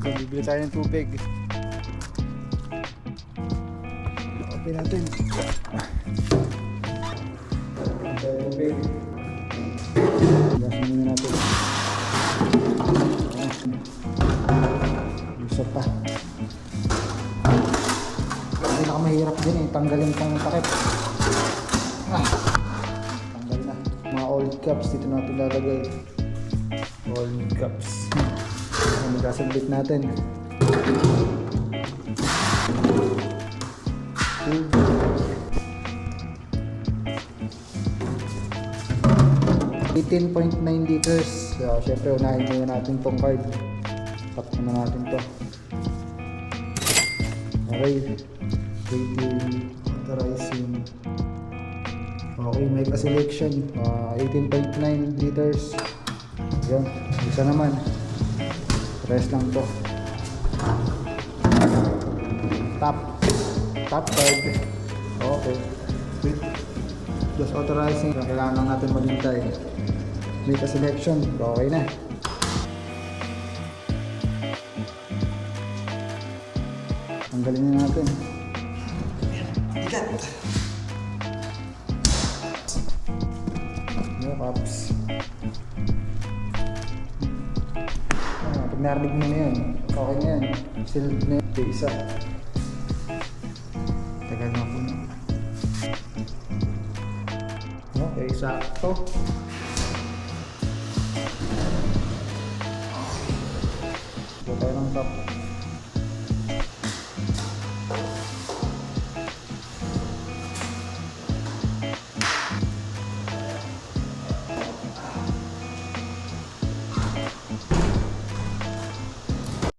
So, bibili tayo ng tubig. Open natin. Tubig. Gasin muna natin. Gusto pa. Pinakamahirap din eh. Tanggalin pang takip. Tanggal na. Mga old cups dito natin lalagay. Old cups. Magkasabit natin. 18.9 liters. So, syempre unahin muna natin tong card. Tap na natin to. Okay. Rating, authorizing. Okay, make a selection. 18.9 liters. Yan. Isa naman. Rest lang to. Tap card. Okay. Just authorizing. Kailangan lang natin maghintay. Make a selection. Okay na. Tanggalin na natin. No cups. Pag narinig mo na yan, okay na yan. Sealed na yan. Isa. Tagal na po na. Okay, sakto. Ito tayo ng top.